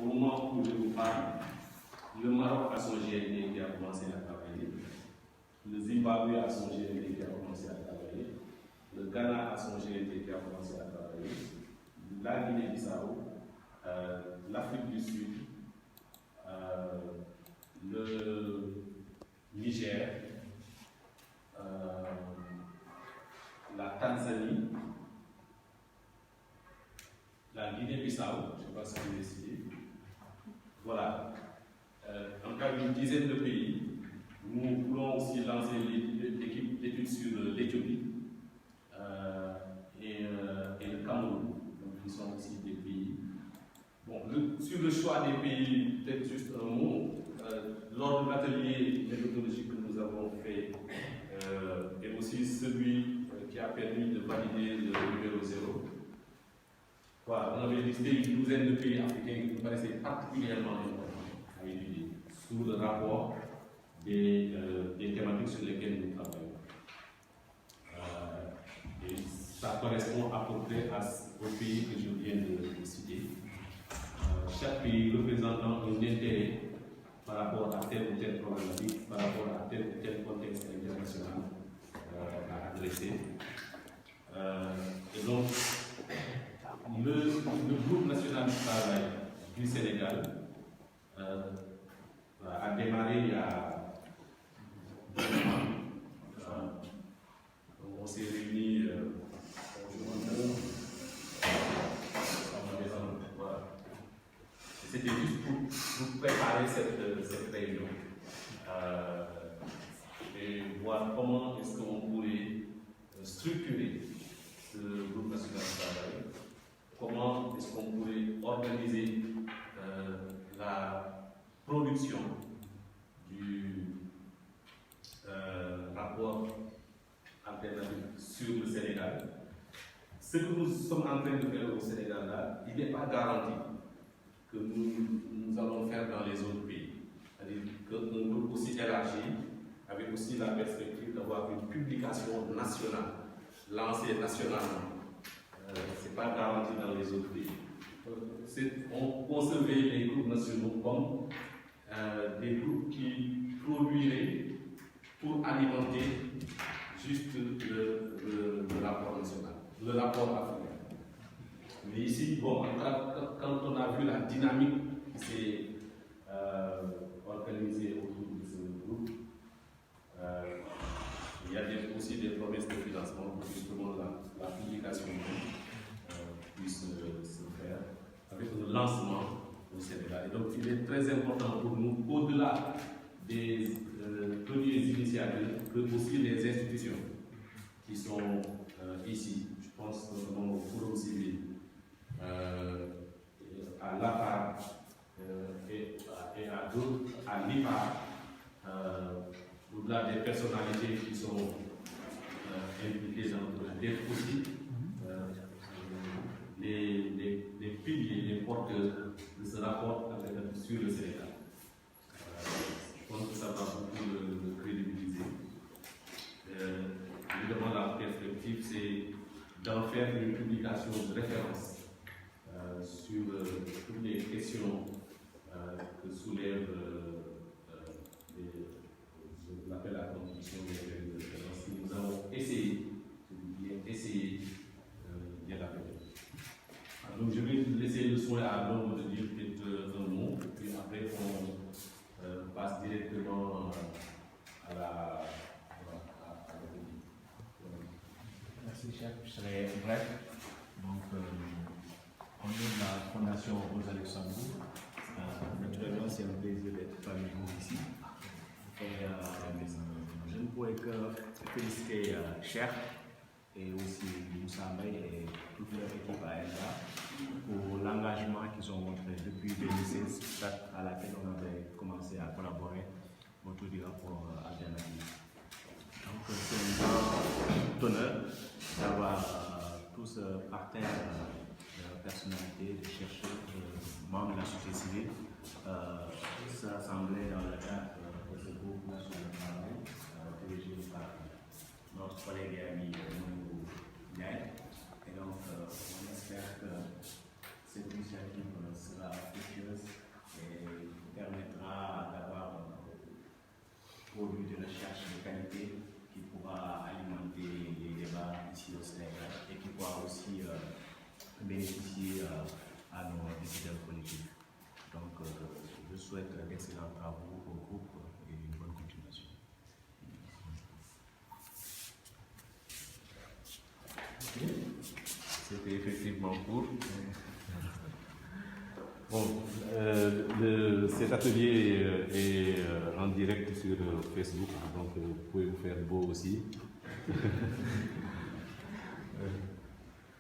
au moment où je vous parle, le Maroc a son GND qui a commencé à travailler, le Zimbabwe a son GND qui a commencé à travailler, le Ghana a son GND qui a commencé à travailler, la Guinée-Bissau, l'Afrique du Sud, le Niger, la Tanzanie, la Guinée-Bissau, je ne sais pas si vous décidez. Voilà. En cas d'une dizaine de pays, nous voulons aussi lancer l'équipe d'études sur l'Éthiopie et le Cameroun. Donc, ils sont aussi des pays. Bon, sur le choix des pays, peut-être juste un mot. Lors de l'atelier méthodologique que nous avons fait, et aussi celui qui a permis de valider le numéro 0, voilà, on avait listé une douzaine de pays africains qui nous paraissaient particulièrement importants à étudier sous le rapport des thématiques sur lesquelles nous travaillons. Et ça correspond à peu près aux pays que je viens de citer. Chaque pays représentant un intérêt par rapport à telle ou telle problématique, par rapport à tel ou tel contexte international à adresser. Et donc, le groupe national du travail du Sénégal a démarré il y a 2 mois. On s'est réunis c'était juste pour préparer cette réunion et voir comment est-ce qu'on pourrait structurer ce groupe national du travail, comment est-ce qu'on pourrait organiser la production du rapport alternatif sur le Sénégal. Ce que nous sommes en train de faire au Sénégal là, il n'est pas garanti que nous allons faire dans les autres pays. C'est-à-dire qu'un groupe aussi élargi, avec aussi la perspective d'avoir une publication nationale, lancée nationalement. Ce n'est pas garanti dans les autres pays. On concevait les groupes nationaux comme des groupes qui produiraient pour alimenter juste le rapport national, le rapport africain. Mais ici, bon, quand on a vu la dynamique qui s'est organisée autour de ce groupe, il y a aussi des promesses de financement pour justement la publication puisse se faire avec le lancement au Sénégal. Et donc, il est très important pour nous, au-delà des premiers initiateurs, que aussi les institutions qui sont ici, je pense notamment au Forum civil, à l'APA et à d'autres, à l'IPA, au-delà des personnalités qui sont impliquées dans la dette aussi, les piliers, les porteurs de ce rapport sur le Sénégal. Je pense que ça va beaucoup le crédibiliser. Évidemment, la perspective, c'est d'en faire une publication de référence sur toutes les questions que soulève l'appel à la contribution des références que nous avons essayé d'y adapter. Donc je vais laisser le soin à l'homme de dire peut-être un mot, puis après on passe directement à la Merci, chef. Je serai bref. Donc, on est de la Fondation Rosa Luxembourg. Naturellement, c'est un plaisir d'être parmi vous ici. Et je ne pourrais que féliciter Cher et aussi Moussa Mbaye et toute leur équipe à ELDA pour l'engagement qu'ils ont montré depuis 2016, date à laquelle on avait commencé à collaborer autour du rapport alternatif. Donc, c'est un grand honneur d'avoir tous partenaires de personnalités, de chercheurs, de membres de la société civile se rassembler dans le cadre de ce groupe national de travail dirigé par notre collègue et ami Mounou Ndiaye. Et donc, on espère que cette initiative sera fructueuse bénéficier à nos décideurs politiques. Donc, je souhaite d'excellents travaux au groupe et une bonne continuation. C'était effectivement court. Bon, cet atelier est en direct sur Facebook, donc vous pouvez vous faire beau aussi.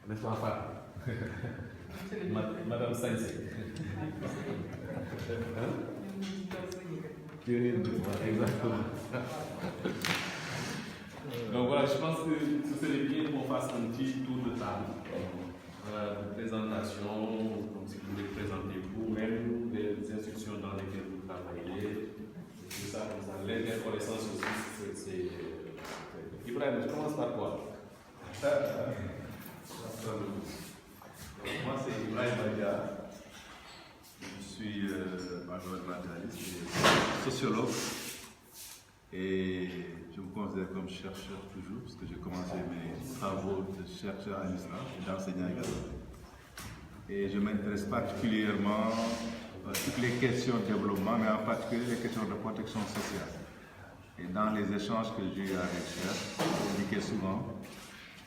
N'est-ce pas, Madame Sainz. Exactement. Donc voilà, je pense que ce serait bien qu'on fasse un petit tour de table. De présentation, comme si vous voulez présenter vous-même, les institutions dans lesquelles vous travaillez, tout ça, comme ça. L'interconnaissance aussi, c'est. Ibrahim, je commence par quoi? Moi, c'est Ibrahim Badia. Je suis environnementaliste et sociologue. Et je me considère comme chercheur toujours, parce que j'ai commencé mes travaux de chercheur en islam et d'enseignant également. Et je m'intéresse particulièrement à toutes les questions de développement, mais en particulier les questions de protection sociale. Et dans les échanges que j'ai eu avec Cher, j'indiquais souvent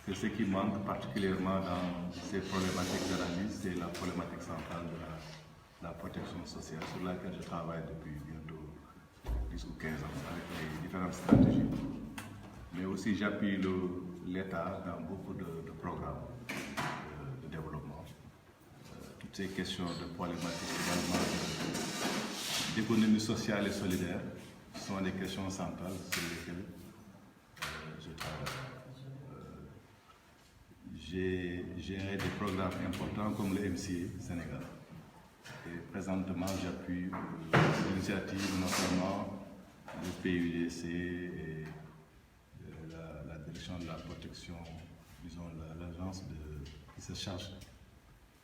que ce qui manque particulièrement dans ces problématiques d'analyse, c'est la problématique centrale de la protection sociale, sur laquelle je travaille depuis bientôt 10 ou 15 ans avec les différentes stratégies. Mais aussi j'appuie l'État dans beaucoup de programmes de développement. Toutes ces questions de problématiques également d'économie sociale et solidaire sont des questions centrales sur lesquelles je travaille. J'ai géré des programmes importants comme le MCA Sénégal. Et présentement, j'appuie des initiatives, notamment le PUDC et la direction de la protection, disons l'agence qui se charge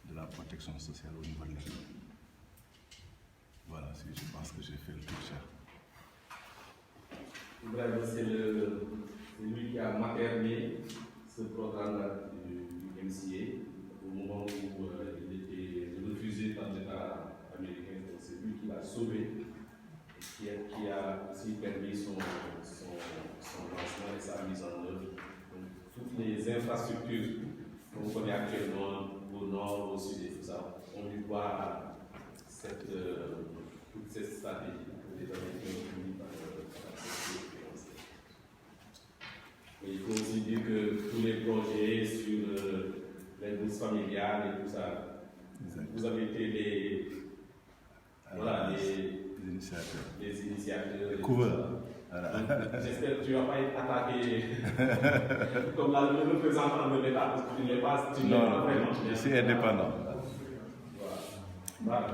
de la protection sociale au niveau de l'État. Voilà, je pense que j'ai fait le tour, cher. Ibrahim, c'est lui qui a materné ce programme-là du MCA au moment où il était refusé par l'État américain. Donc c'est lui qui l'a sauvé et qui a aussi permis son lancement et sa mise en œuvre. Donc, toutes les infrastructures qu'on connaît actuellement au nord, au sud et tout ça, on lui doit toute cette stratégie que les Américains ont mis par la société financière. Mais il faut aussi dire que tous les projets sur les bourses familiales et tout ça, vous avez été les initiateurs. Les couvreurs. Voilà. J'espère que tu ne vas pas être attaqué comme le représentant de l'État, parce que tu ne l'es pas vraiment. Je suis indépendant. Voilà.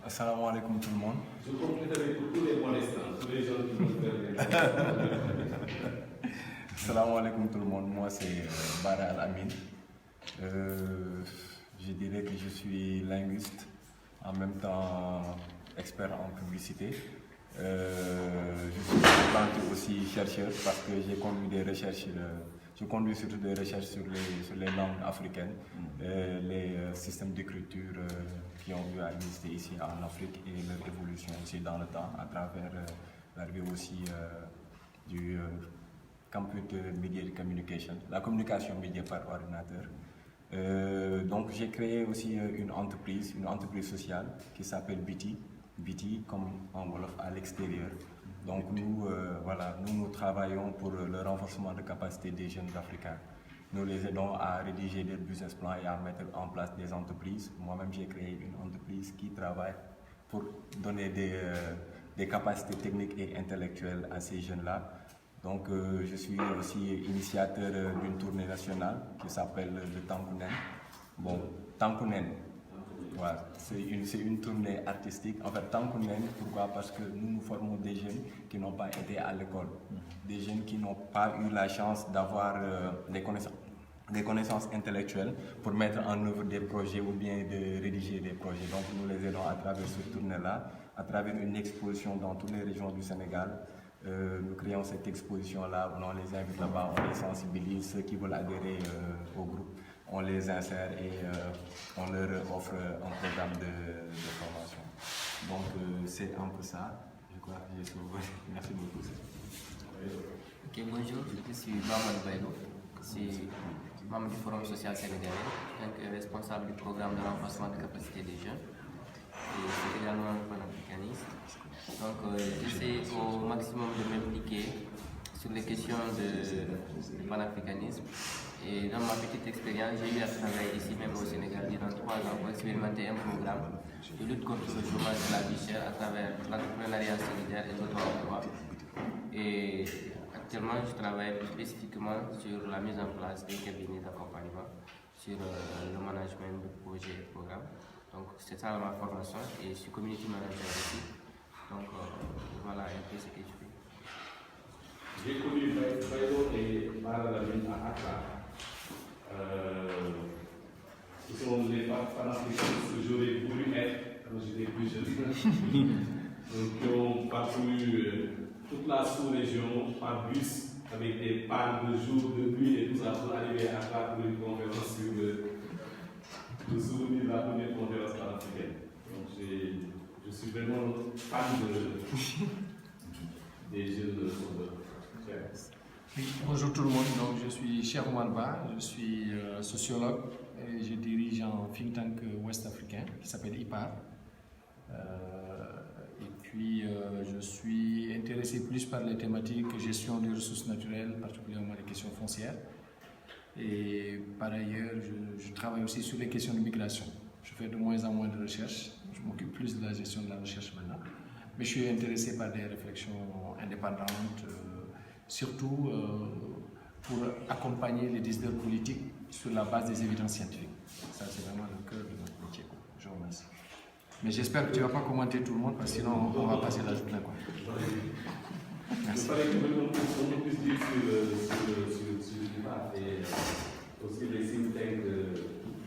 Assalamu alaikum tout le monde. Je compléterai pour tous les molestants, tous les gens qui veulent faire des Assalamu alaikum tout le monde. Moi c'est Bara Al-Amin. Je dirais que je suis linguiste, en même temps expert en publicité. Je suis planté aussi chercheur parce que j'ai conduit des recherches, je conduis surtout des recherches sur les langues africaines, les systèmes d'écriture qui ont eu à exister ici en Afrique et leur évolution aussi dans le temps à travers l'arrivée aussi du Computer Media Communication, la communication média par ordinateur. Donc j'ai créé aussi une entreprise sociale qui s'appelle BT comme en Wolof à l'extérieur. Donc nous travaillons pour le renforcement de capacité des jeunes africains. Nous les aidons à rédiger des business plans et à mettre en place des entreprises. Moi-même j'ai créé une entreprise qui travaille pour donner des capacités techniques et intellectuelles à ces jeunes-là. Donc je suis aussi initiateur d'une tournée nationale qui s'appelle le Tankunen. Bon, Tankunen, voilà, c'est une tournée artistique. En fait, Tankunen, pourquoi? Parce que nous formons des jeunes qui n'ont pas été à l'école, des jeunes qui n'ont pas eu la chance d'avoir des connaissances intellectuelles pour mettre en œuvre des projets ou bien de rédiger des projets. Donc nous les aidons à travers cette tournée-là, à travers une exposition dans toutes les régions du Sénégal. Nous créons cette exposition-là, on les invite là-bas, on les sensibilise, ceux qui veulent adhérer au groupe. on les insère et on leur offre un programme de formation. Donc c'est un peu ça. Je crois que j'ai sauvé. Merci beaucoup. Ok, bonjour, je suis Maman Bailo, je suis membre du Forum social sénégalais, donc responsable du programme de renforcement des capacités des jeunes et je suis également un panafricaniste. Donc j'essaie au maximum de m'impliquer sur les questions de panafricanisme et dans ma petite expérience, j'ai eu à travailler ici même au Sénégal durant 3 ans pour expérimenter un programme de lutte contre le chômage de la vie chère à travers l'entrepreneuriat solidaire et l'auto-emploi. Et actuellement, je travaille plus spécifiquement sur la mise en place des cabinets d'accompagnement, sur le management de projets et de programmes. Donc, c'est ça ma formation et je suis community manager aussi. Donc, voilà un peu ce que je fais. J'ai connu Bailo et Maralamine à Accra. Ce sont les panafricains que j'aurais voulu être quand j'étais plus jeune. Donc, qui ont parcouru toute la sous-région par bus avec des pannes de jour, de nuit et tout ça pour arriver à Accra pour une conférence sur le souvenir de la première conférence panafricaine. Donc, je suis vraiment fan des jeunes sauveurs. Oui, bonjour tout le monde, donc je suis Cheikh Oumar Ba, je suis sociologue et je dirige un think tank ouest-africain qui s'appelle IPAR. Et puis je suis intéressé plus par les thématiques gestion des ressources naturelles, particulièrement les questions foncières. Et par ailleurs, je travaille aussi sur les questions de migration. Je fais de moins en moins de recherches, je m'occupe plus de la gestion de la recherche maintenant. Mais je suis intéressé par des réflexions indépendantes, surtout pour accompagner les décideurs politiques sur la base des évidences scientifiques. Ça, c'est vraiment le cœur de notre métier. Je vous remercie. Mais j'espère que tu ne vas pas commenter tout le monde parce que sinon on va passer la journée. Merci. Il fallait qu'on puisse dire sur le débat et aussi les think tanks,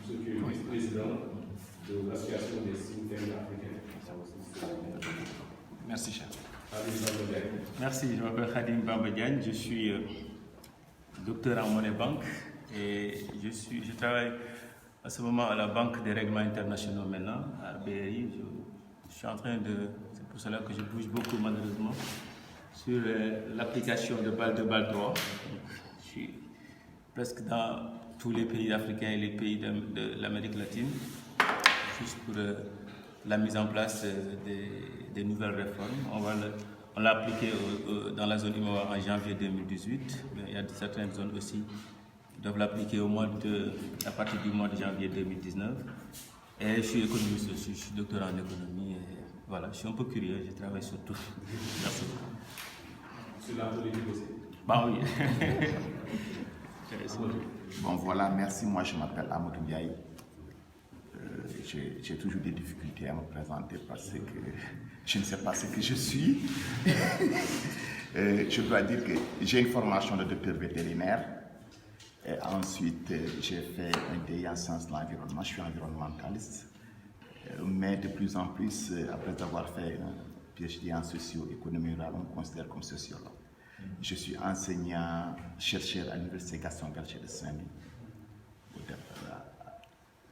ce qui est vice-président de l'association des think tanks africains. Merci, cher. Merci, je m'appelle Khadim Bamba Diagne, je suis docteur en monnaie banque et je travaille à ce moment à la Banque des règlements internationaux maintenant, à BRI. Je suis en train de, c'est pour cela que je bouge beaucoup malheureusement, sur l'application de BAL 2, BAL 3. Je suis presque dans tous les pays africains et les pays de l'Amérique latine, juste pour la mise en place des nouvelles réformes. On l'a appliqué dans la zone IMOA en janvier 2018, mais il y a certaines zones aussi qui doivent l'appliquer à partir du mois de janvier 2019. Et je suis économiste aussi, je suis docteur en économie. Et voilà, je suis un peu curieux, je travaille sur tout. Merci. Sur la politique aussi. Bah oui. Bon voilà, merci. Moi je m'appelle Amadou Ndiaye. J'ai toujours des difficultés à me présenter parce que je ne sais pas ce que je suis. Je dois dire que j'ai une formation de docteur vétérinaire. Et ensuite, j'ai fait un DEA en sciences de l'environnement. Je suis environnementaliste. Mais de plus en plus, après avoir fait un PhD en socio-économie rurale, on me considère comme sociologue. Je suis enseignant, chercheur à l'Université Gaston Berger de Saint-Louis.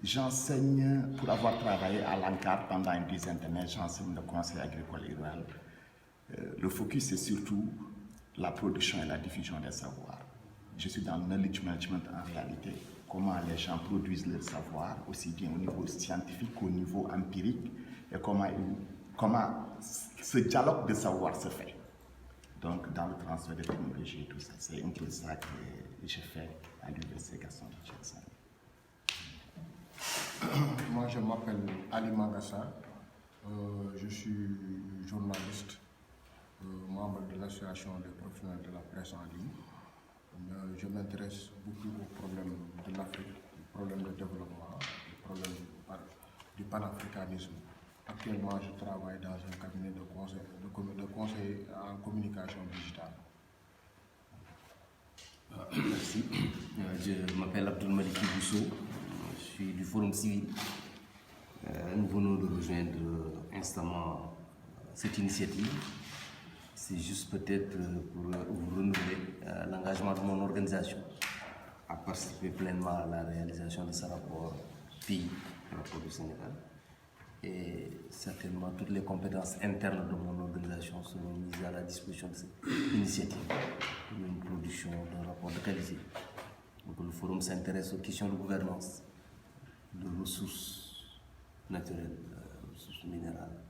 J'enseigne, pour avoir travaillé à l'ANCAR pendant une dizaine d'années, j'enseigne le conseil agricole et rural. Le focus est surtout la production et la diffusion des savoirs. Je suis dans le knowledge management en réalité, comment les gens produisent leur savoir, aussi bien au niveau scientifique qu'au niveau empirique, et comment ce dialogue de savoir se fait. Donc, dans le transfert de technologie et tout ça, c'est un peu ça que j'ai fait à l'Université Gaston Berger de Saint-Louis. Moi, je m'appelle Ali Mangassa, je suis journaliste, membre de l'association des professionnels de la presse en ligne. Je m'intéresse beaucoup aux problèmes de l'Afrique, aux problèmes de développement, aux problèmes du panafricanisme. Actuellement, je travaille dans un cabinet de conseil en communication digitale. Merci. Je m'appelle Abdul Maliki Bousso. Je suis du Forum civil. Nous venons de rejoindre instamment cette initiative. C'est juste peut-être pour vous renouveler l'engagement de mon organisation. à participer pleinement à la réalisation de ce rapport pays, le rapport du Sénégal. Et certainement toutes les compétences internes de mon organisation seront mises à la disposition de cette initiative pour une production d'un rapport de qualité. Donc le forum s'intéresse aux questions de gouvernance, de ressources naturelles, ressources minérales,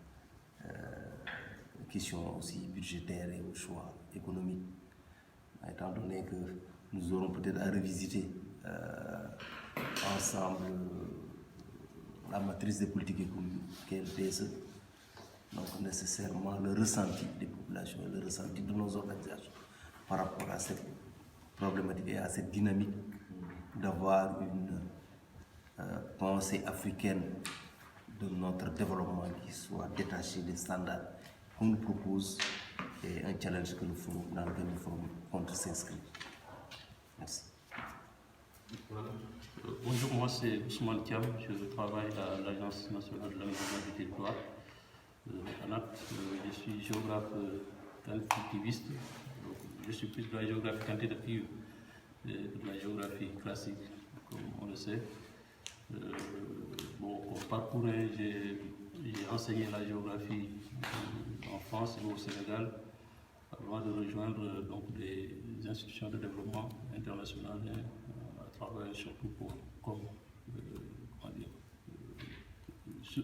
questions aussi budgétaires et aux choix économiques. Étant donné que nous aurons peut-être à revisiter ensemble la matrice des politiques économiques, qui est le PSE, donc nécessairement le ressenti des populations et le ressenti de nos organisations par rapport à cette problématique et à cette dynamique d'avoir une pensée africaine de notre développement qui soit détachée des standards qu'on nous propose et un challenge que dans lequel le forum compte s'inscrire. Merci. Bonjour, moi c'est Ousmane Thiam, je travaille à l'Agence nationale de l'aménagement du territoire, ANAT. Je suis géographe quantitativiste, je suis plus de la géographie quantitative que de la géographie classique, comme on le sait. Au parcours, j'ai enseigné la géographie en France et au Sénégal avant de rejoindre donc, des institutions de développement international à travers surtout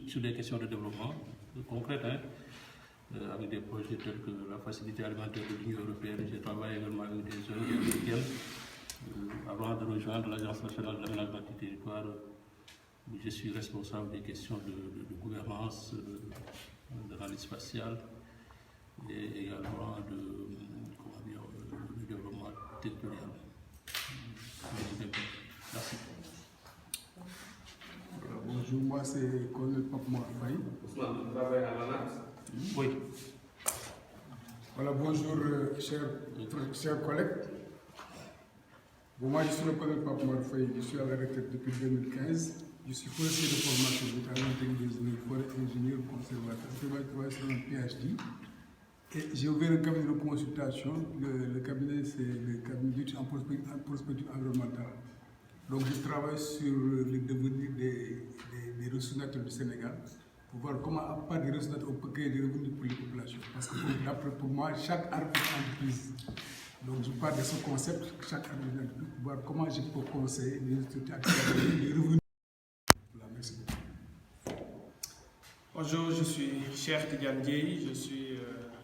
sur des questions de développement concrètes, avec des projets tels que la facilité alimentaire de l'Union européenne. J'ai travaillé également avec des ONG américaines avant de rejoindre l'Agence nationale de l'aménagement du territoire, où je suis responsable des questions de gouvernance, de l'analyse spatiale et également de développement territorial. Merci. Bonjour, moi c'est Colonel Papemar Faye. Ousmane, vous travaillez à l'ANAT? Oui. Voilà, bonjour chers collègues. Bon, moi je suis le colonel Papemar Faye, je suis à la retraite depuis 2015. Je suis forestier de formation, j'étais à l'intégration forêt ingénieur conservateur. Je travaille sur un PhD. Et j'ai ouvert un cabinet de consultation. Le cabinet, c'est le cabinet d'études en prospective environnementale. Donc je travaille sur le devenir des ressources naturelles du Sénégal pour voir comment, à part des ressources naturelles, on peut créer des revenus pour les populations. Parce que pour moi, chaque arbre est une entreprise. Donc je parle de ce concept, chaque arbre est une entreprise, pour voir comment je peux conseiller les structures à créer des revenus. Voilà, merci beaucoup. Bonjour, je suis Cheikh Tidiane Dieye, je suis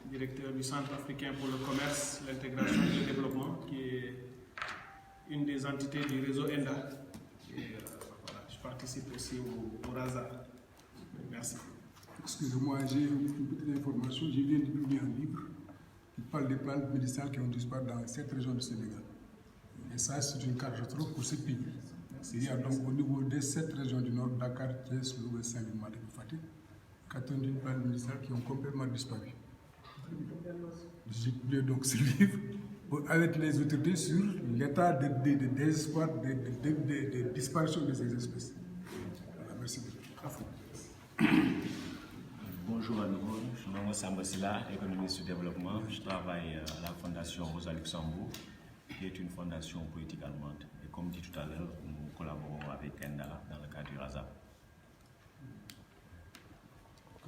directeur du Centre africain pour le commerce, l'intégration et le développement, qui est une des entités du réseau ENDA. Et voilà, je participe aussi au RASA. Merci. Excusez-moi, j'ai une petite information. Je viens de publier un livre qui parle des plantes médicinales qui ont disparu dans cette région du Sénégal. Et ça, c'est une carte, je trouve, pour ce pays. Il y a donc au niveau de cette région du Nord, Dakar, Thiès, Louga, Saint-Louis, Matam et Fatick, 91 plantes médicinales qui ont complètement disparu. J'ai publié donc ce livre pour alerter les autorités sur l'état de désespoir, de disparition de ces espèces. Voilà, merci beaucoup. Bonjour à nouveau, je m'appelle Samba Silla, économiste du développement. Je travaille à la Fondation Rosa Luxembourg, qui est une fondation politique allemande. Et comme dit tout à l'heure, nous collaborons avec ENDA dans le cadre du RASA.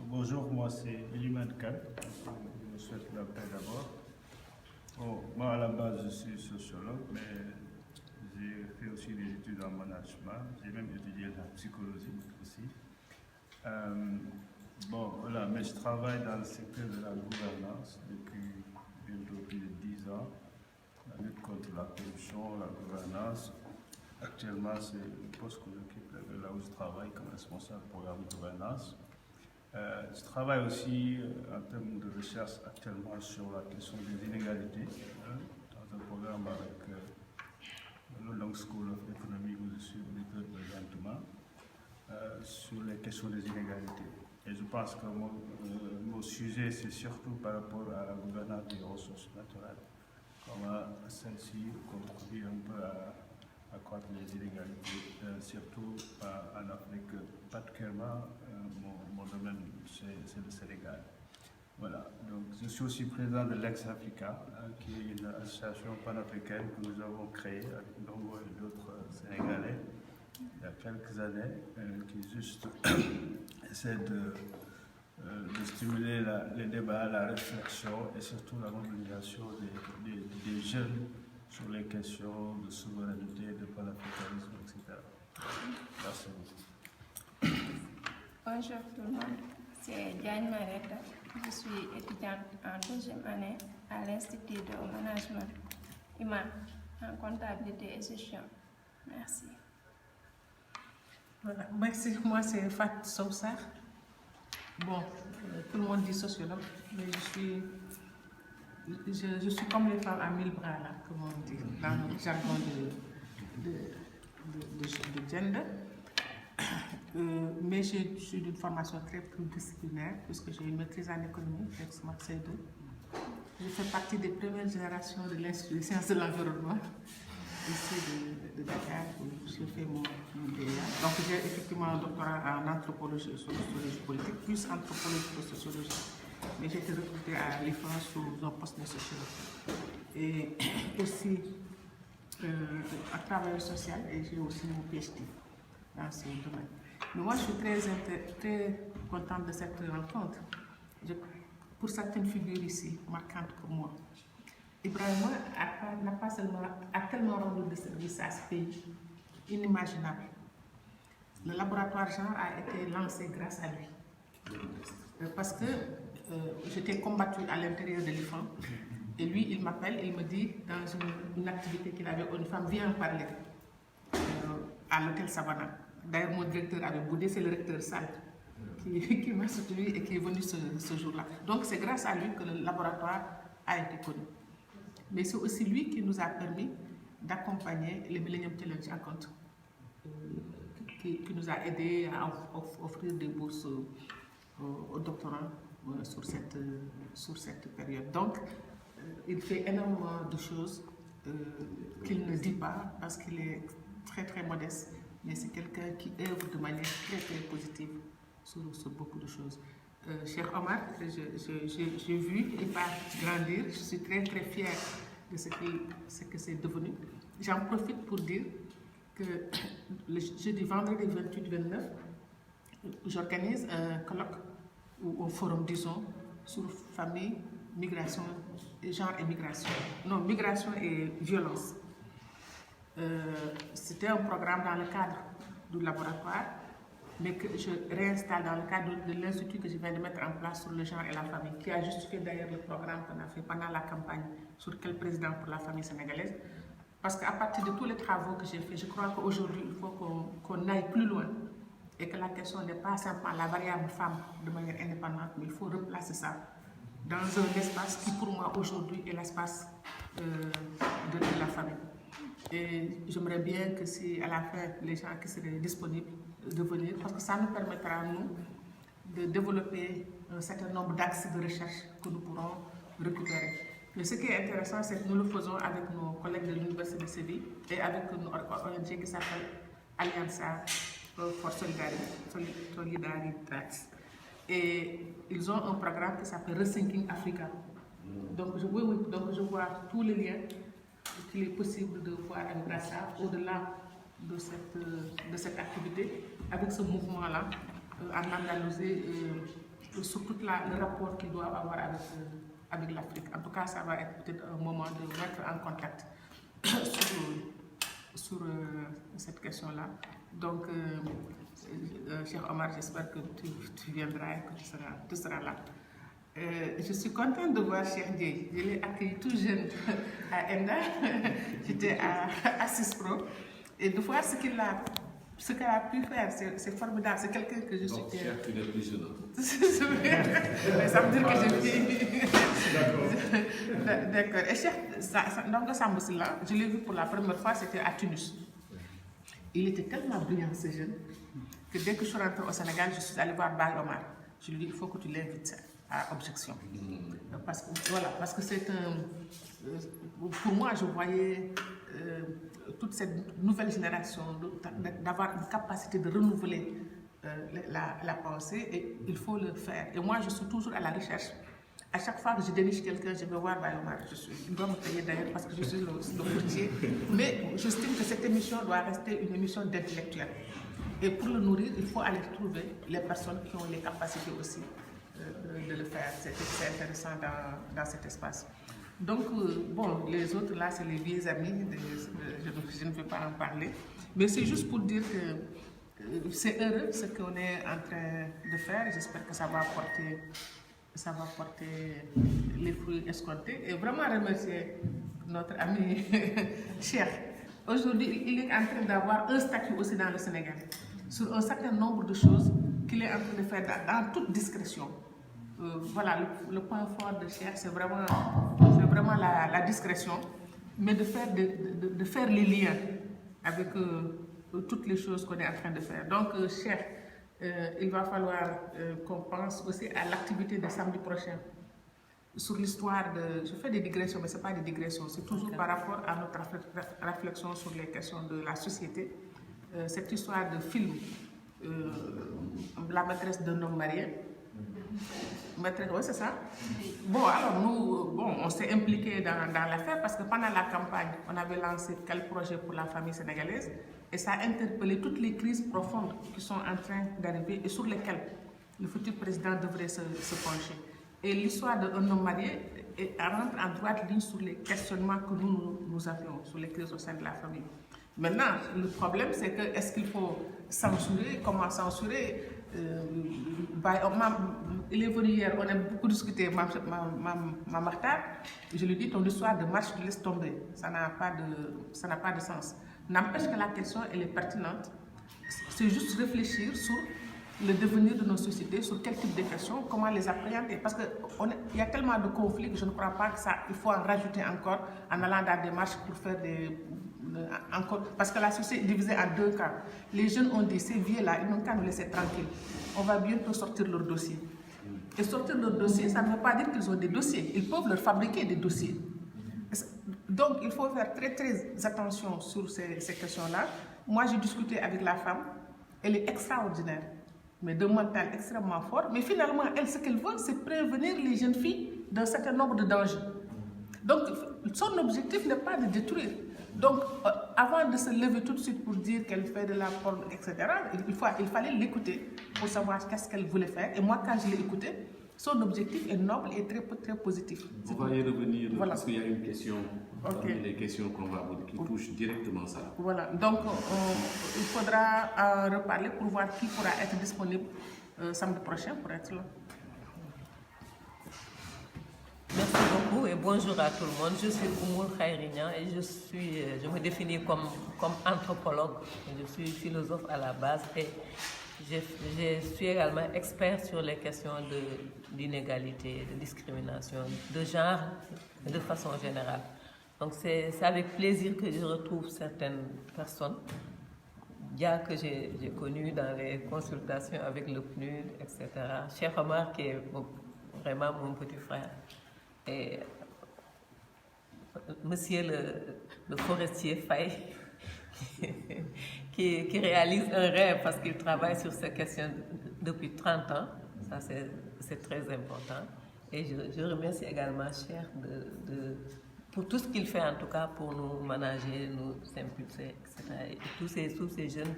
Bonjour, moi c'est Elimad Khan. Je souhaite la paix d'abord. Bon, moi à la base je suis sociologue, mais j'ai fait aussi des études en management. J'ai même étudié la psychologie aussi. Bon, voilà, mais je travaille dans le secteur de la gouvernance depuis bientôt plus de 10 ans. La lutte contre la corruption, la gouvernance. Actuellement, c'est le poste que j'occupe là où je travaille comme responsable programme de gouvernance. Je travaille aussi en termes de recherche actuellement sur la question des inégalités, dans un programme avec le Long School of Economics où je suis auditeur présentement, sur les questions des inégalités. Et je pense que mon sujet, c'est surtout par rapport à la gouvernance des ressources naturelles. Comment celle-ci contribue un peu à accroître les inégalités, surtout en Afrique, particulièrement mon domaine, c'est le Sénégal. Voilà, donc je suis aussi président de l'Ex-Africa, qui est une association panafricaine que nous avons créée avec Ndongo et d'autres Sénégalais il y a quelques années, qui juste essaie de stimuler les débats, la réflexion et surtout la mobilisation des jeunes sur les questions de souveraineté, de panafricanisme, etc. Merci beaucoup. Bonjour tout le monde, c'est Diane Maretta. Je suis étudiante en deuxième année à l'Institut de Management humain en comptabilité et gestion. Merci. Voilà. Merci, moi c'est Fat Soussar. Bon, tout le monde dit sociologue, mais je suis comme les femmes à 1000 bras, là, comme on dit, dans le jargon de gender. Mais je suis d'une formation très pluridisciplinaire, puisque j'ai une maîtrise en économie, ex-Mac C2. Je fais partie des premières générations de l'Institut des sciences de l'environnement, ici de Dakar, où j'ai fait mon DEA. Donc j'ai effectivement un doctorat en anthropologie et sociologie politique, plus anthropologie et sociologie. Mais j'ai été recrutée à l'IFAN sous un poste de sociologue. Et aussi à travail social, et j'ai aussi mon PhD dans ce domaine. Mais moi, je suis très contente de cette rencontre. Pour certaines figures ici, marquantes pour moi, Ibrahima n'a pas seulement a tellement rendu de service à ce pays, inimaginable. Le laboratoire genre a été lancé grâce à lui. Parce que j'étais combattue à l'intérieur de l'IFAN, et lui, il m'appelle, il me dit, dans une activité qu'il avait, une femme vient parler à l'hôtel Savannah. D'ailleurs, mon directeur avait boudé, c'est le recteur Sall qui m'a soutenu et qui est venu ce jour-là. Donc, c'est grâce à lui que le laboratoire a été connu. Mais c'est aussi lui qui nous a permis d'accompagner les Millennium Challenge à compte, qui nous a aidés à offrir des bourses aux doctorants sur cette période. Donc, il fait énormément de choses qu'il ne dit pas parce qu'il est très très modeste. Mais c'est quelqu'un qui œuvre de manière très très positive sur beaucoup de choses. Cher Omar, j'ai vu et pas grandir, je suis très très fière de ce que c'est devenu. J'en profite pour dire que le jeudi, vendredi 28-29, j'organise un colloque ou un forum, disons, sur famille, migration, genre et migration. Non, migration et violence. C'était un programme dans le cadre du laboratoire, mais que je réinstalle dans le cadre de l'institut que je viens de mettre en place sur le genre et la famille, qui a justifié d'ailleurs le programme qu'on a fait pendant la campagne sur quel président pour la famille sénégalaise. Parce qu'à partir de tous les travaux que j'ai faits, je crois qu'aujourd'hui, il faut qu'on aille plus loin et que la question n'est pas simplement la variable femme de manière indépendante, mais il faut replacer ça dans un espace qui, pour moi, aujourd'hui, est l'espace de la famille. Et j'aimerais bien que si à la fin, les gens qui seraient disponibles de venir, parce que ça nous permettra, nous, de développer un certain nombre d'axes de recherche que nous pourrons récupérer. Mais ce qui est intéressant, c'est que nous le faisons avec nos collègues de l'Université de Séville et avec une ONG qui s'appelle Alianza for Solidarité. Et ils ont un programme qui s'appelle Rethinking Africa. Donc, donc je vois tous les liens qu'il est possible de voir avec Grassa au-delà de cette activité, avec ce mouvement-là, en Andalousie, sur tout le rapport qu'il doit avoir avec l'Afrique. En tout cas, ça va être peut-être un moment de mettre en contact sur cette question-là. Donc, cher Omar, j'espère que tu viendras et que tu seras là. Je suis contente de voir Cheikh Dieye. Je l'ai accueilli tout jeune à ENDA. J'étais à CISPRO. Et de voir ce qu'elle a pu faire, c'est formidable. C'est quelqu'un que je suis fière. Donc, tu n'es plus jeune. Ça veut dire que j'ai vieilli. D'accord. Et Cheikh Ndongo Sambou Sylla, je l'ai vu pour la première fois, c'était à Tunis. Il était tellement brillant, ce jeune, que dès que je suis rentrée au Sénégal, je suis allée voir Baye Omar. Je lui ai dit, il faut que tu l'invites à Objection. Parce que c'est un... Pour moi, je voyais toute cette nouvelle génération d'avoir une capacité de renouveler la pensée, et il faut le faire. Et moi, je suis toujours à la recherche À chaque fois que je déniche quelqu'un, je vais voir Bayomar. Il doit me payer d'ailleurs parce que je suis le courtier. Mais j'estime que cette émission doit rester une émission d'intellectuels. Et pour le nourrir, il faut aller trouver les personnes qui ont les capacités aussi de le faire. C'est intéressant dans cet espace. Donc, bon, les autres là, c'est les vieux amis, je ne veux pas en parler. Mais c'est juste pour dire que c'est heureux ce qu'on est en train de faire. J'espère que ça va porter les fruits escomptés. Et vraiment remercier notre ami Cheikh. Aujourd'hui, il est en train d'avoir un statut aussi dans le Sénégal, sur un certain nombre de choses qu'il est en train de faire dans toute discrétion. Voilà, le point fort de Cheikh, c'est vraiment la discrétion, mais de faire les liens avec toutes les choses qu'on est en train de faire. Donc, Cheikh, il va falloir qu'on pense aussi à l'activité de samedi prochain. Sur l'histoire de... Je fais des digressions, mais ce n'est pas des digressions, c'est toujours par rapport à notre réflexion sur les questions de la société. Cette histoire de film, La maîtresse d'un homme marié. Maîtresse, oui, c'est ça. Bon, alors nous, on s'est impliqués dans l'affaire parce que pendant la campagne, on avait lancé quel projet pour la famille sénégalaise et ça a interpellé toutes les crises profondes qui sont en train d'arriver et sur lesquelles le futur président devrait se pencher. Et l'histoire d'un homme marié rentre en droite ligne sur les questionnements que nous avions, sur les crises au sein de la famille. Maintenant, le problème, c'est que est-ce qu'il faut censurer? Comment censurer? Il est venu hier, on a beaucoup discuté, ma Martha, je lui dis ton histoire de marche, tu laisses tomber, ça n'a pas de sens. N'empêche que la question, elle est pertinente, c'est juste réfléchir sur le devenir de nos sociétés, sur quel type de questions, comment les appréhender. Parce qu'il y a tellement de conflits que je ne crois pas qu'il faut en rajouter encore en allant dans des marches pour faire parce que la société est divisée en deux cas. Les jeunes ont dit, ces vieux-là, ils n'ont qu'à nous laisser tranquilles. On va bientôt sortir leur dossier. Et sortir leur dossier, ça ne veut pas dire qu'ils ont des dossiers. Ils peuvent leur fabriquer des dossiers. Donc, il faut faire très, très attention sur ces questions-là. Moi, j'ai discuté avec la femme. Elle est extraordinaire, mais d'un mental extrêmement fort. Mais finalement, elle, ce qu'elle veut, c'est prévenir les jeunes filles d'un certain nombre de dangers. Donc, son objectif n'est pas de détruire. Donc, avant de se lever tout de suite pour dire qu'elle fait de la porn, etc., il fallait l'écouter pour savoir qu'est-ce qu'elle voulait faire. Et moi, quand je l'ai écoutée, son objectif est noble et très, très positif. On va y revenir parce qu'il y a une question, parmi les questions qu'on va aborder, qui touche directement ça. Voilà, donc il faudra en reparler pour voir qui pourra être disponible samedi prochain pour être là. Merci beaucoup et bonjour à tout le monde. Je suis Oumoul Khairignan et je me définis comme anthropologue. Je suis philosophe à la base et je suis également expert sur les questions d'inégalité, de discrimination, de genre, de façon générale. Donc c'est avec plaisir que je retrouve certaines personnes que j'ai connues dans les consultations avec le PNUD, etc. Cheikh Omar qui est vraiment mon petit frère. Et monsieur le forestier Faye qui réalise un rêve parce qu'il travaille sur ces questions depuis 30 ans. Ça, c'est très important. Et je remercie également Cheikh pour tout ce qu'il fait, en tout cas, pour nous manager, nous impulser, etc. Et tous ces jeunes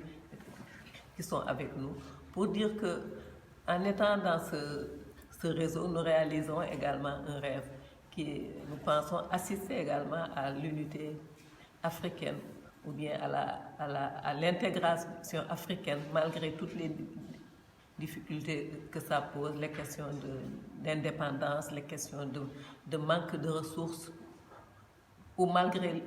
qui sont avec nous, pour dire qu'en étant dans ce réseau, nous réalisons également un rêve qui, nous pensons, assister également à l'unité africaine ou bien à l'intégration africaine, malgré toutes les difficultés que ça pose, les questions d'indépendance, les questions de manque de ressources, ou malgré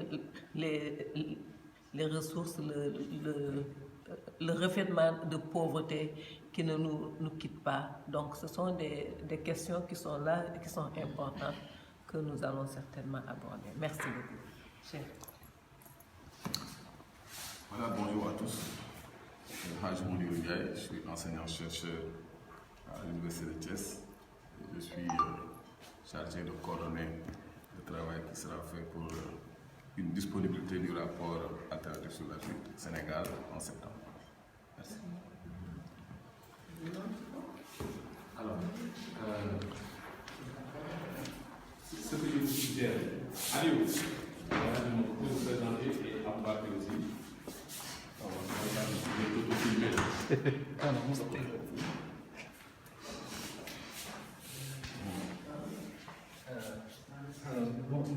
les ressources, le revêtement de pauvreté qui ne nous quitte pas. Donc ce sont des questions qui sont là et qui sont importantes que nous allons certainement aborder. Merci beaucoup. Chef. Voilà, bonjour à tous. Haj Mounir Ndiaye, je suis enseignant-chercheur à l'Université de Thiès. Je suis chargé de coordonner le travail qui sera fait pour une disponibilité du rapport alternatif sur l'Afrique Sénégal en septembre. Merci. Alors, super. Allez, je peux vous présenter et embarquer aussi.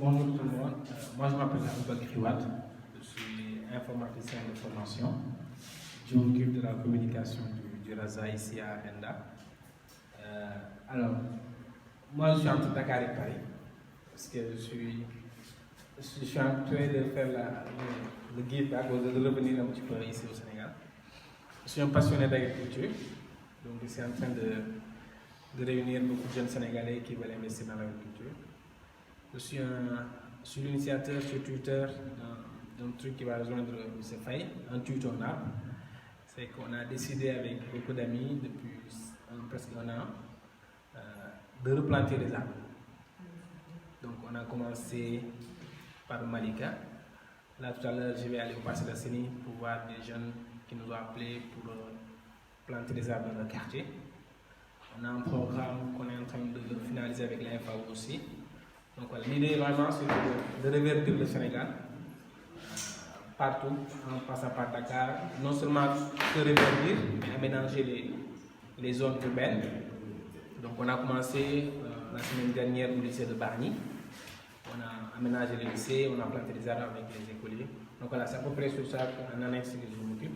Bonjour tout le monde. Moi je m'appelle Aboubakar Kriwat. Je suis informaticien de formation. Je m'occupe de la communication du RASA ici à Enda. Alors, moi je suis entre Dakar et Paris parce que je suis en train de faire le guide de revenir un petit peu ici au Sénégal. Je suis un passionné d'agriculture, donc je suis en train de réunir beaucoup de jeunes Sénégalais qui veulent investir dans l'agriculture. Je suis l'initiateur sur Twitter d'un truc qui va rejoindre M. Faye, un tweet on a. C'est qu'on a décidé avec beaucoup d'amis depuis presque un an de replanter des arbres. Donc on a commencé par Malika. Là tout à l'heure je vais aller au Parcelles Assainies pour voir des jeunes qui nous ont appelés pour planter des arbres dans le quartier. On a un programme qu'on est en train de finaliser avec la FAO aussi. Donc voilà, l'idée vraiment c'est de reverdir le Sénégal partout, en passant par Dakar, non seulement se reverdir, mais aménager les zones urbaines. Donc on a commencé la semaine dernière au lycée de Bargny. On a aménagé le lycée, on a planté des arbres avec les écoliers. Donc voilà, c'est à peu près sur ça en annexe que je m'occupe.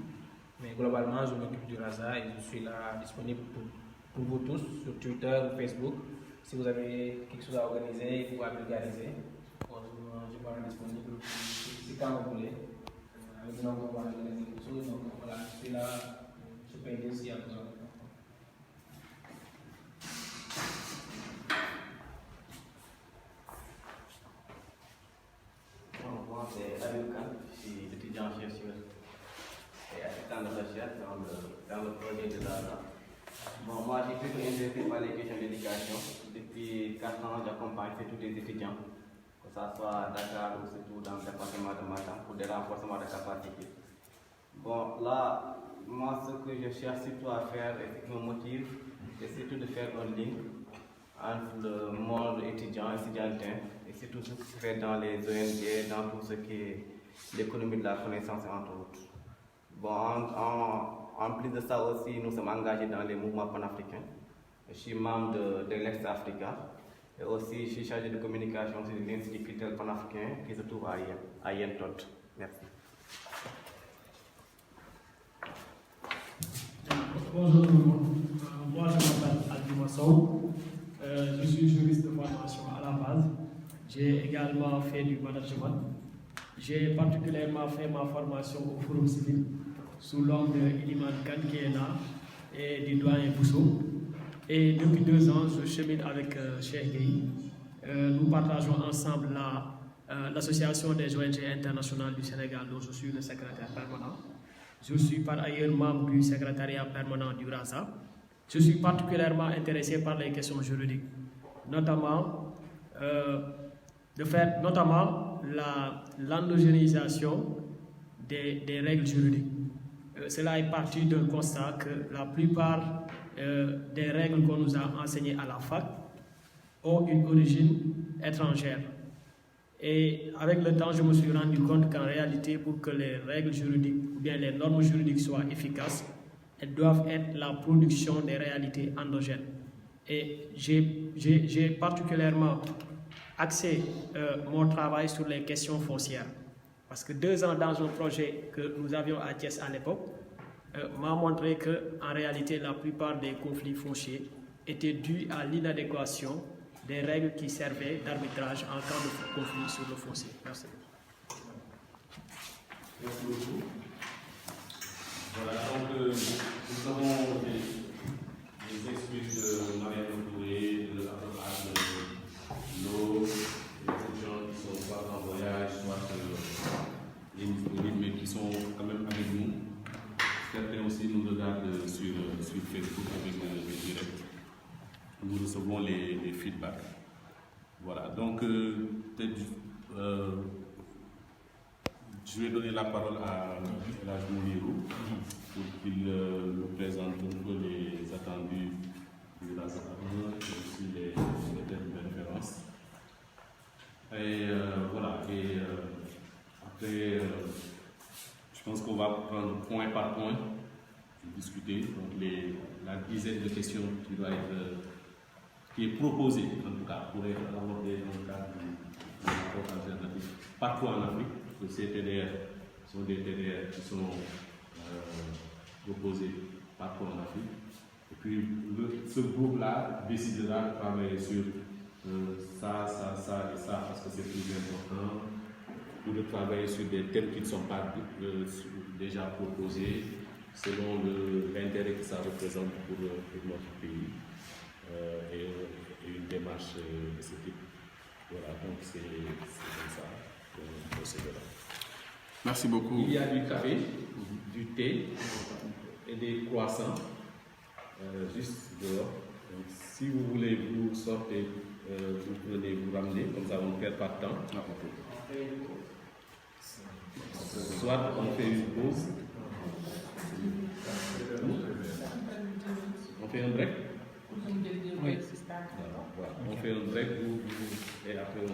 Mais globalement, je m'occupe du RASA et je suis là disponible pour vous tous sur Twitter ou Facebook. Si vous avez quelque chose à organiser ou à vulgariser, je suis disponible. C'est quand vous voulez. Avec nous, on va organiser quelque chose. Donc voilà, je suis là, je peux aider s'il y a besoin. Moi, c'est Aliou Khan, je suis étudiant-chercheur et assistant de recherche dans le projet de l'ARA. Bon, moi, j'ai plutôt intéressé par les questions d'éducation. Depuis 4 ans, j'accompagne tous les étudiants, que ce soit à Dakar ou surtout dans le département de Matam, pour des renforcements de capacité. Bon, là, moi, ce que je cherche surtout à faire et ce qui me motive, c'est surtout de faire un lien entre le monde étudiant et étudiantin, et surtout ce qui se fait dans les ONG, dans tout ce qui est l'économie de la connaissance, entre autres. Bon, en plus de ça aussi, nous sommes engagés dans les mouvements panafricains. Je suis membre de l'Ex-Africa et aussi je suis chargé de communication sur l'Institut culturel panafricain qui se trouve à Yentot. Merci. Bonjour tout le monde. Moi je m'appelle Aldima Sow. Je suis juriste de formation à la base. J'ai également fait du management. J'ai particulièrement fait ma formation au Forum civil sous l'ombre de Iliman Khan qui est là et du doyen Bousso. Et depuis 2 ans, je chemine avec Cheikh Gueye. Nous partageons ensemble l'association des ONG internationales du Sénégal dont je suis le secrétaire permanent. Je suis par ailleurs membre du secrétariat permanent du RASA. Je suis particulièrement intéressé par les questions juridiques, notamment l'endogénéisation des règles juridiques. Cela est parti d'un constat que la plupart des règles qu'on nous a enseignées à la fac ont une origine étrangère. Et avec le temps, je me suis rendu compte qu'en réalité, pour que les règles juridiques ou bien les normes juridiques soient efficaces, elles doivent être la production des réalités endogènes. Et j'ai particulièrement axé mon travail sur les questions foncières. Parce que 2 ans dans un projet que nous avions à Thiès à l'époque m'a montré qu'en réalité, la plupart des conflits fonciers étaient dus à l'inadéquation des règles qui servaient d'arbitrage en cas de conflit sur le foncier. Merci. Merci beaucoup. Voilà, donc nous avons les excuses de Marianne Touré, de l'eau, les gens qui sont soit en voyage, soit disponibles, mais qui sont quand même avec nous. Certains aussi nous regardent sur Facebook avec le direct. Nous recevons les feedbacks. Voilà, donc peut-être je vais donner la parole à Elhadj Mounirou pour qu'il nous présente un peu les attendus du RASA et aussi les thèmes de référence. discuter. Donc la dizaine de questions qui est proposée, en tout cas, pour être abordée dans le cadre du rapport alternatif partout en Afrique. Parce que ces TDR sont des TDR qui sont proposés partout en Afrique. Et puis ce groupe-là décidera de travailler sur ça et ça, parce que c'est plus important, ou de travailler sur des thèmes qui ne sont pas déjà proposés, selon l'intérêt que ça représente pour notre pays, et une démarche de ce type. Voilà, donc c'est comme ça qu'on procédera. Merci beaucoup. Il y a du café, du thé et des croissants juste dehors. Donc, si vous voulez, vous sortez, vous prenez, vous ramenez, comme ça on ne perd pas de temps. Soit on fait une pause. On fait un break? Oui. Voilà. On fait un break et après on